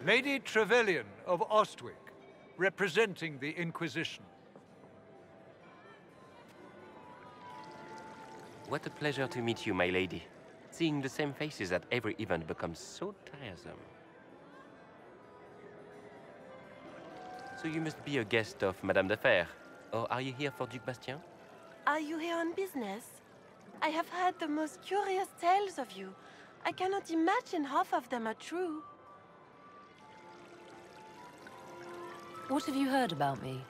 Lady Trevelyan of Ostwick, representing the Inquisition. What a pleasure to meet you, my lady. Seeing the same faces at every event becomes so tiresome. So you must be a guest of Madame de Fer, or are you here for Duke Bastien? Are you here on business? I have heard the most curious tales of you. I cannot imagine half of them are true. What have you heard about me?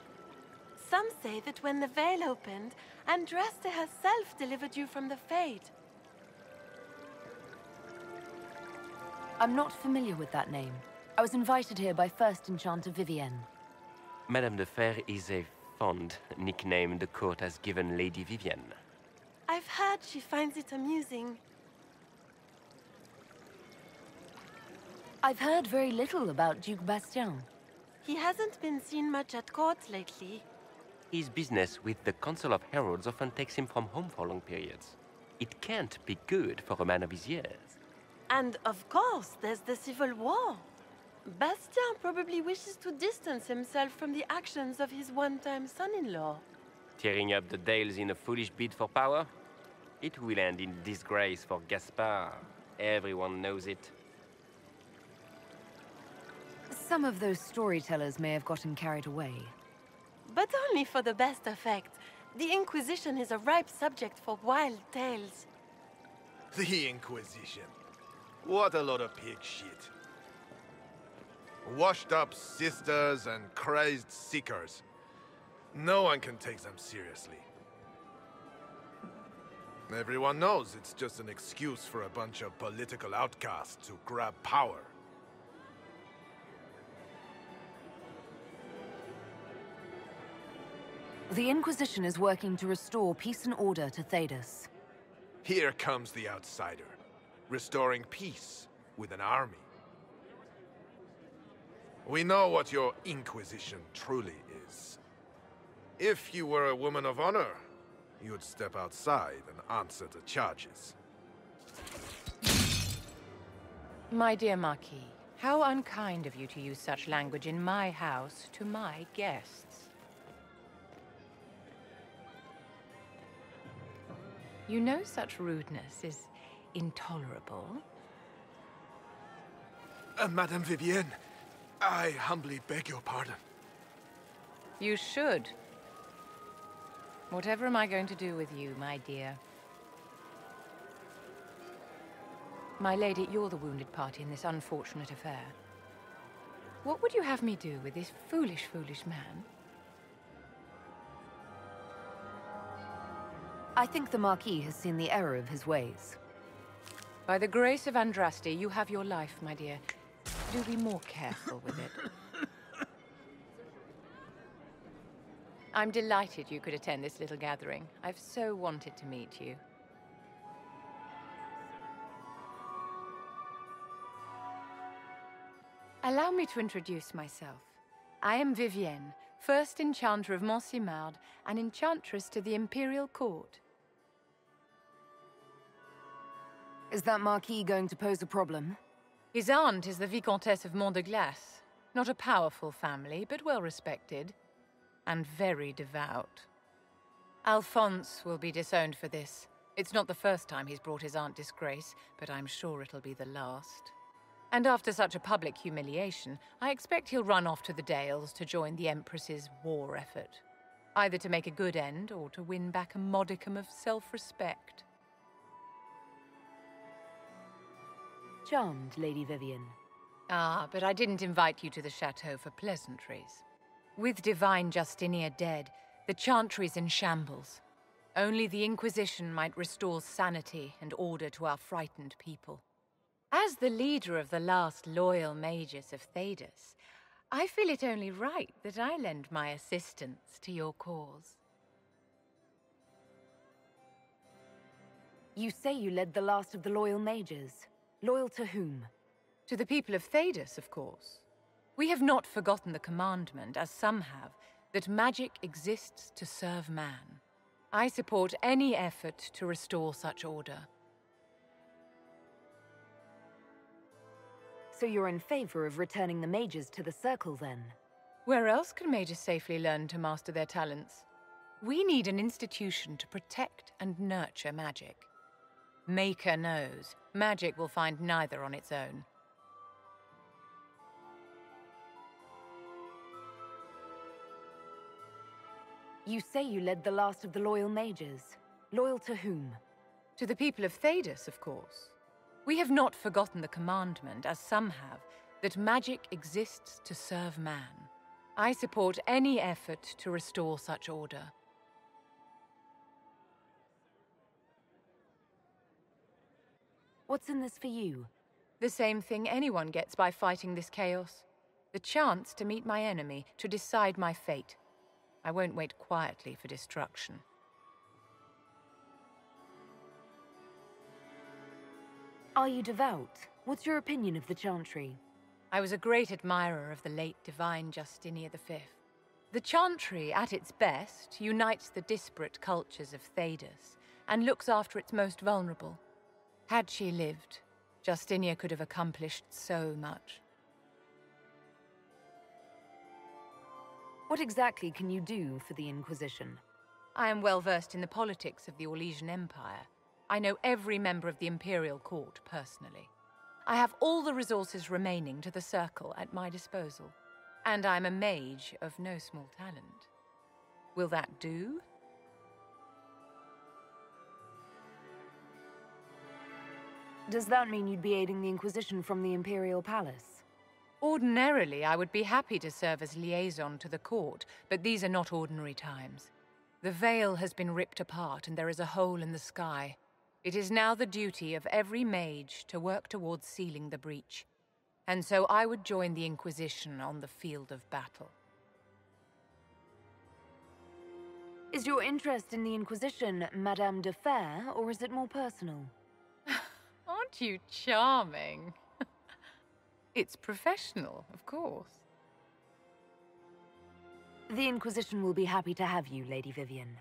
Some say that when the veil opened, Andraste herself delivered you from the Fade. I'm not familiar with that name. I was invited here by First Enchanter Vivienne. Madame de Fer is a fond nickname the court has given Lady Vivienne. I've heard she finds it amusing. I've heard very little about Duke Bastien. He hasn't been seen much at court lately. His business with the Council of Heralds often takes him from home for long periods. It can't be good for a man of his years. And of course, there's the Civil War. Bastien probably wishes to distance himself from the actions of his one-time son-in-law. Tearing up the Dales in a foolish bid for power? It will end in disgrace for Gaspard. Everyone knows it. Some of those storytellers may have gotten carried away. But only for the best effect. The Inquisition is a ripe subject for wild tales. The Inquisition. What a lot of pig shit. Washed-up sisters and crazed seekers. No one can take them seriously. Everyone knows it's just an excuse for a bunch of political outcasts to grab power. The Inquisition is working to restore peace and order to Thedas. Here comes the outsider, restoring peace with an army. We know what your Inquisition truly is. If you were a woman of honor, you'd step outside and answer the charges. My dear Marquis, how unkind of you to use such language in my house to my guests. You know such rudeness is intolerable. Madame Vivienne, I humbly beg your pardon. You should. Whatever am I going to do with you, my dear? My lady, you're the wounded party in this unfortunate affair. What would you have me do with this foolish, foolish man? I think the Marquis has seen the error of his ways. By the grace of Andraste, you have your life, my dear. Do be more careful with it. I'm delighted you could attend this little gathering. I've so wanted to meet you. Allow me to introduce myself. I am Vivienne, first Enchanter of Monsimard and Enchantress to the Imperial Court. Is that Marquis going to pose a problem? His aunt is the Vicomtesse of Mont de Glace. Not a powerful family, but well respected. And very devout. Alphonse will be disowned for this. It's not the first time he's brought his aunt disgrace, but I'm sure it'll be the last. And after such a public humiliation, I expect he'll run off to the Dales to join the Empress's war effort. Either to make a good end, or to win back a modicum of self-respect. Charmed, Lady Vivienne. Ah, but I didn't invite you to the chateau for pleasantries. With Divine Justinia dead, the Chantry's in shambles. Only the Inquisition might restore sanity and order to our frightened people. As the leader of the last loyal mages of Thedas, I feel it only right that I lend my assistance to your cause. You say you led the last of the loyal mages. Loyal to whom? To the people of Thedas, of course. We have not forgotten the commandment, as some have, that magic exists to serve man. I support any effort to restore such order. So you're in favor of returning the mages to the Circle, then? Where else can mages safely learn to master their talents? We need an institution to protect and nurture magic. Maker knows, magic will find neither on its own. You say you led the last of the loyal mages. Loyal to whom? To the people of Thedas, of course. We have not forgotten the commandment, as some have, that magic exists to serve man. I support any effort to restore such order. What's in this for you? The same thing anyone gets by fighting this chaos. The chance to meet my enemy, to decide my fate. I won't wait quietly for destruction. Are you devout? What's your opinion of the Chantry? I was a great admirer of the late divine Justinian V. The Chantry, at its best, unites the disparate cultures of Thedas and looks after its most vulnerable. Had she lived, Justinia could have accomplished so much. What exactly can you do for the Inquisition? I am well versed in the politics of the Orlesian Empire. I know every member of the Imperial Court personally. I have all the resources remaining to the Circle at my disposal. And I'm a mage of no small talent. Will that do? Does that mean you'd be aiding the Inquisition from the Imperial Palace? Ordinarily, I would be happy to serve as liaison to the court, but these are not ordinary times. The veil has been ripped apart and there is a hole in the sky. It is now the duty of every mage to work towards sealing the breach. And so I would join the Inquisition on the field of battle. Is your interest in the Inquisition Madame de Fer, or is it more personal? Aren't you charming? It's professional, of course. The Inquisition will be happy to have you, Lady Vivienne.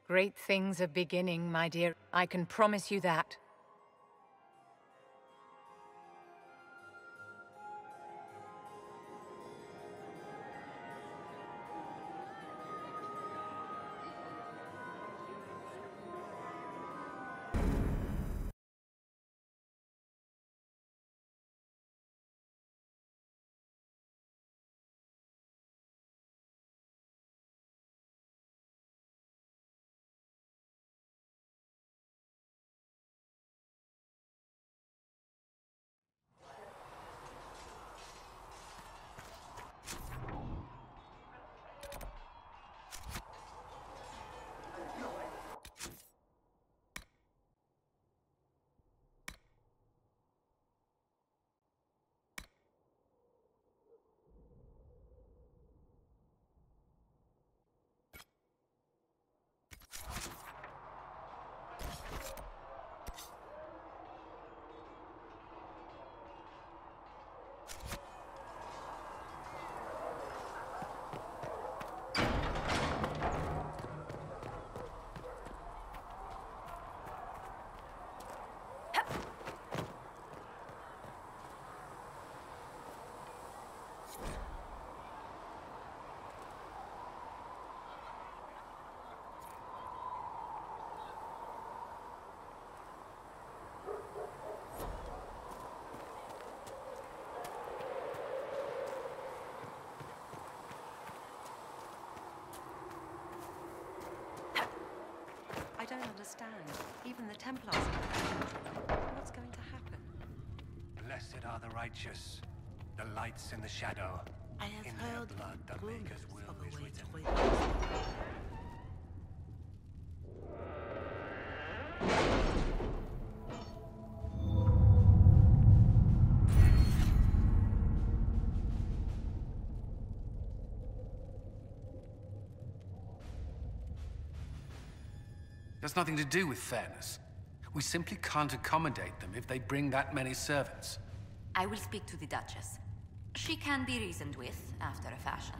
Great things are beginning, my dear. I can promise you that. I don't understand. Even the Templars are. What's going to happen? Blessed are the righteous, the lights in the shadow. I have In heard their blood, the rumors Maker's will of a is way written. to avoid this. That's nothing to do with fairness. We simply can't accommodate them if they bring that many servants. I will speak to the Duchess. She can be reasoned with, after a fashion.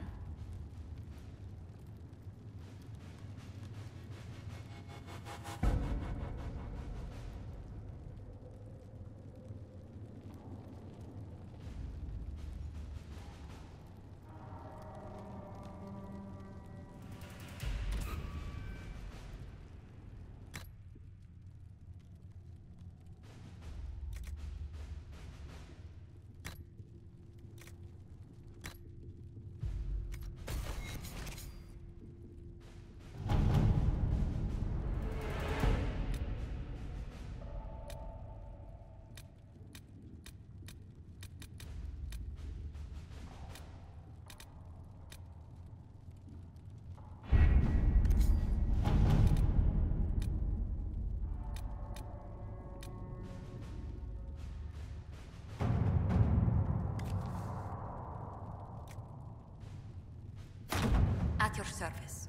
service.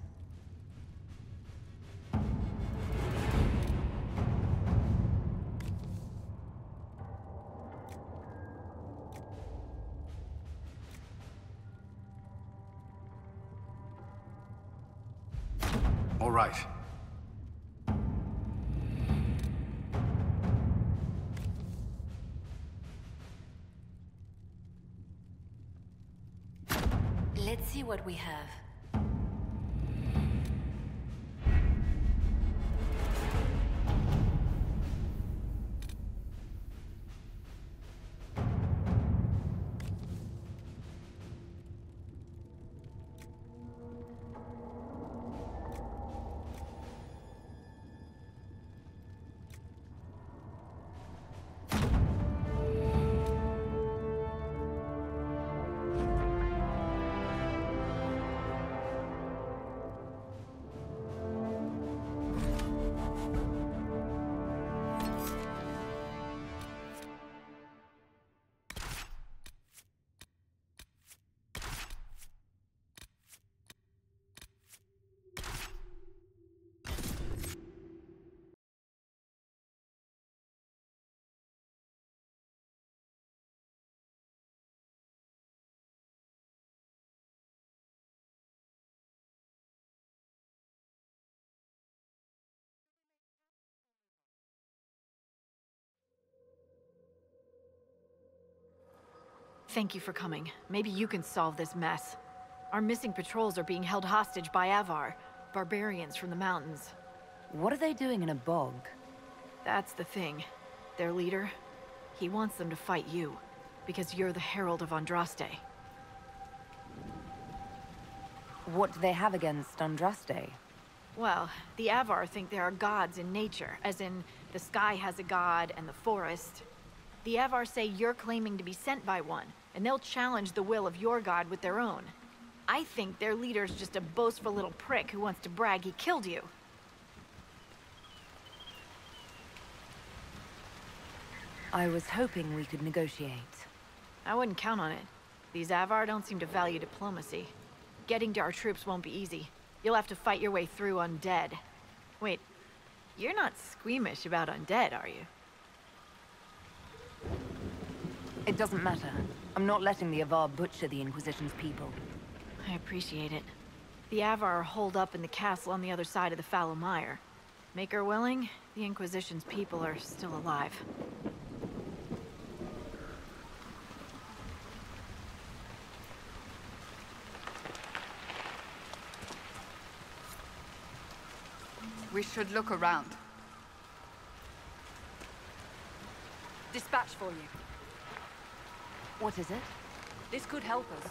All right. Let's see what we have. Thank you for coming. Maybe you can solve this mess. Our missing patrols are being held hostage by Avvar, barbarians from the mountains. What are they doing in a bog? That's the thing. Their leader, he wants them to fight you, because you're the Herald of Andraste. What do they have against Andraste? Well, the Avvar think there are gods in nature, as in the sky has a god and the forest. The Avvar say you're claiming to be sent by one, and they'll challenge the will of your god with their own. I think their leader's just a boastful little prick who wants to brag he killed you. I was hoping we could negotiate. I wouldn't count on it. These Avvar don't seem to value diplomacy. Getting to our troops won't be easy. You'll have to fight your way through undead. Wait, you're not squeamish about undead, are you? It doesn't matter. I'm not letting the Avvar butcher the Inquisition's people. I appreciate it. The Avvar are holed up in the castle on the other side of the fallow mire. Make her willing, the Inquisition's people are still alive. We should look around. Dispatch for you. What is it? This could help us.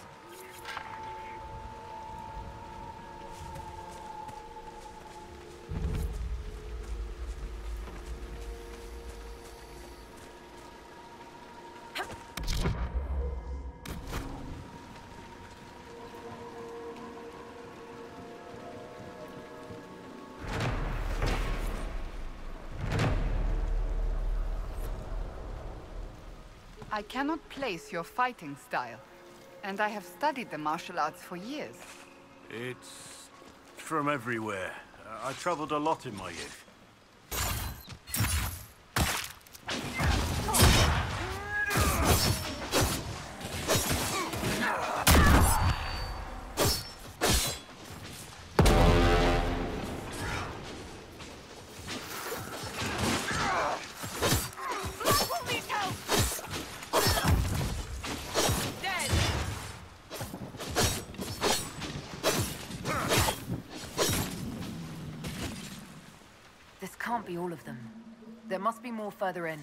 I cannot place your fighting style, and I have studied the martial arts for years. It's from everywhere. I traveled a lot in my youth. Can't be all of them. There must be more further in.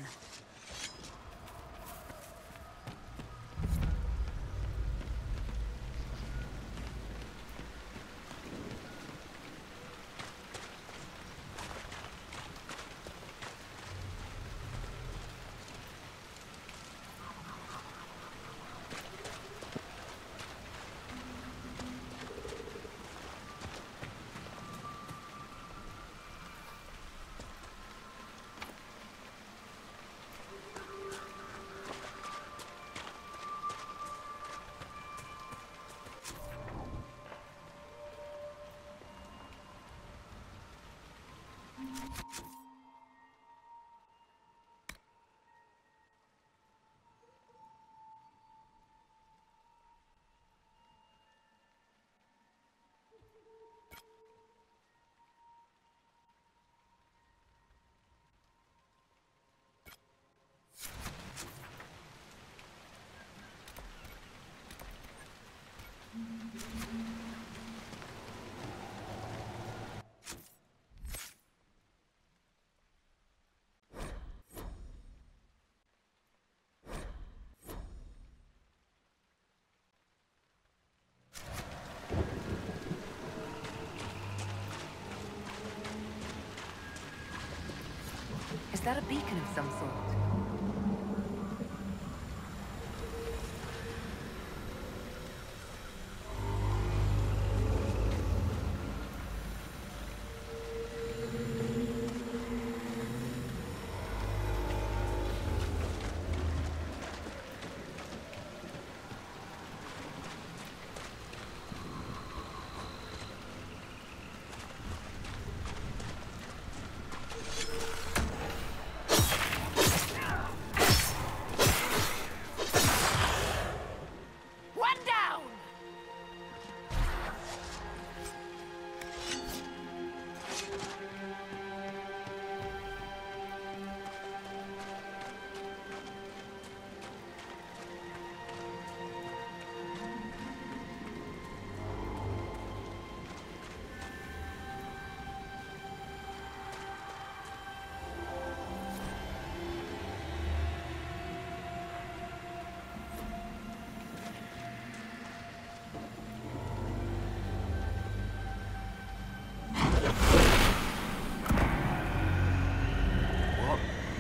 that a beacon of some sort?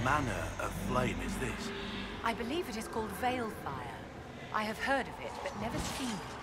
manner of flame is this? I believe it is called Veil Fire. I have heard of it, but never seen it.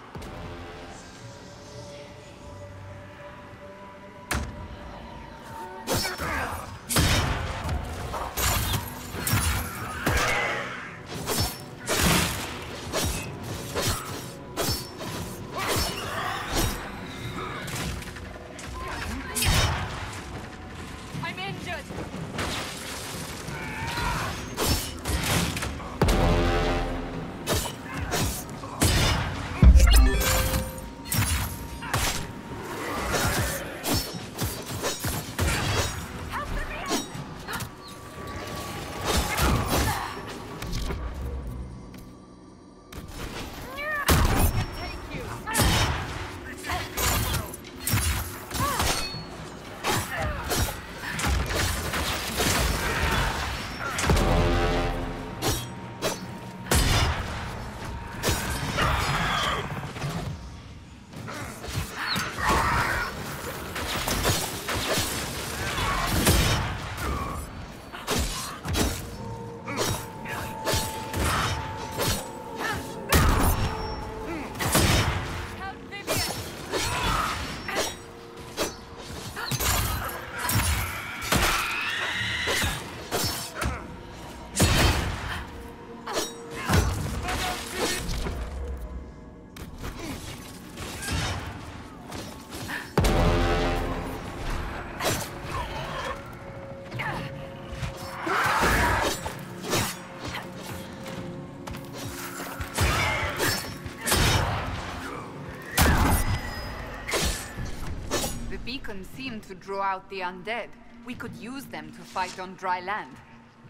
Seem to draw out the undead. We could use them to fight on dry land.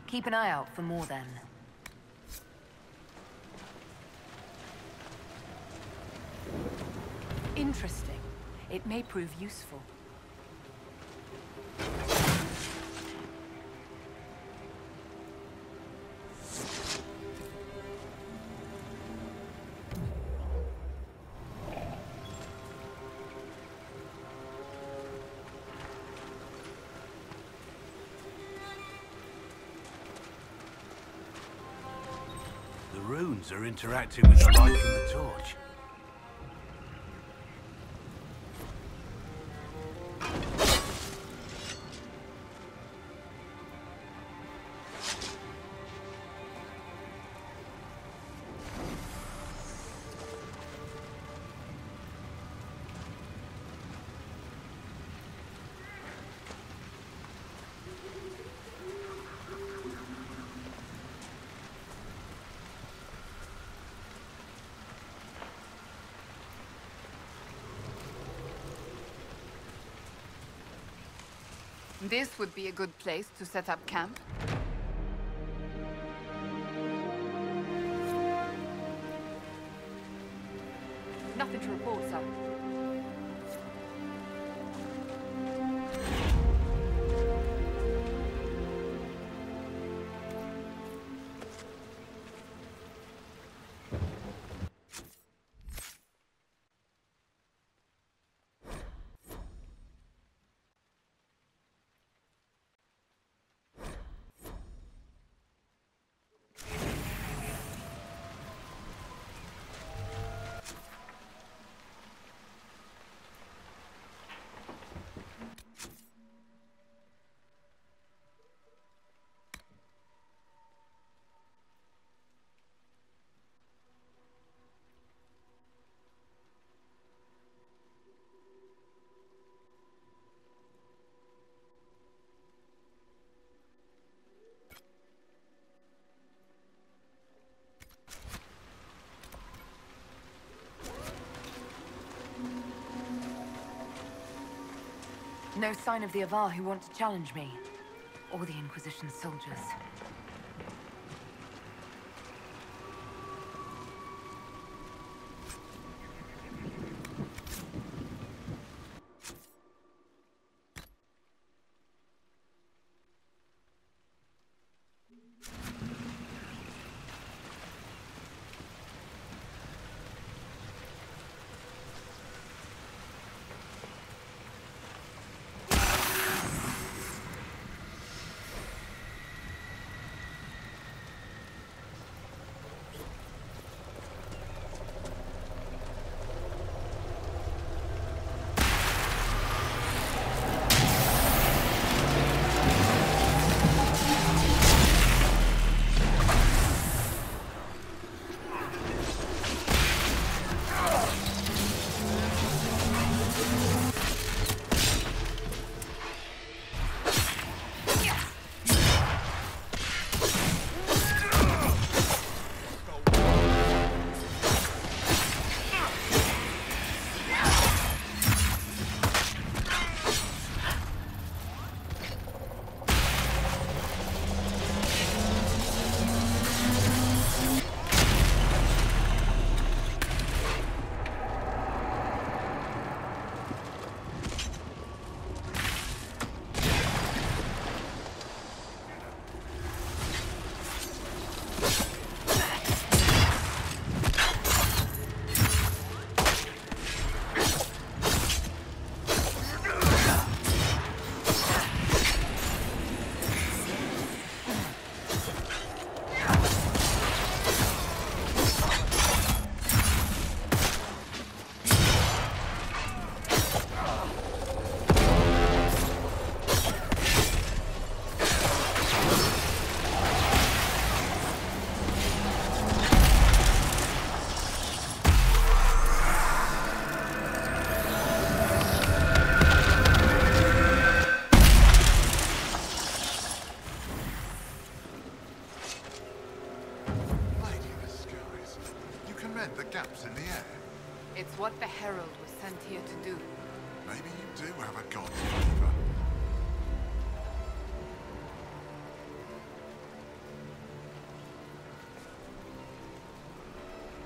Keep an eye out for more then. Interesting. It may prove useful. The runes are interacting with the light from the torch. This would be a good place to set up camp. Nothing to report, sir. No sign of the Avvar who want to challenge me. Or the Inquisition soldiers. It's what the Herald was sent here to do. Maybe you do have a god flavor.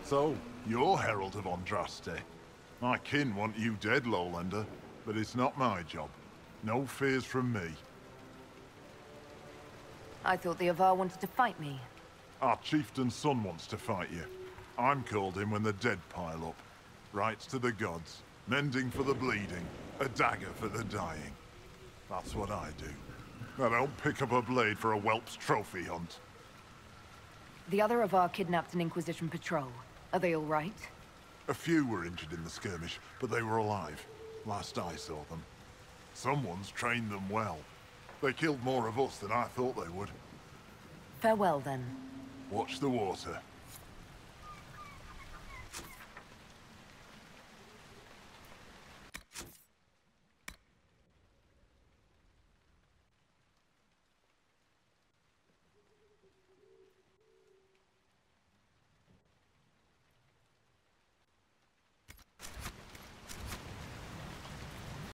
So, you're Herald of Andraste. My kin want you dead, Lowlander, but it's not my job. No fears from me. I thought the Avvar wanted to fight me. Our chieftain's son wants to fight you. I'm called in when the dead pile up. Rights to the gods, mending for the bleeding, a dagger for the dying. That's what I do. I don't pick up a blade for a whelp's trophy hunt. The other Avvar kidnapped an Inquisition patrol. Are they all right? A few were injured in the skirmish, but they were alive. Last I saw them. Someone's trained them well. They killed more of us than I thought they would. Farewell, then. Watch the water.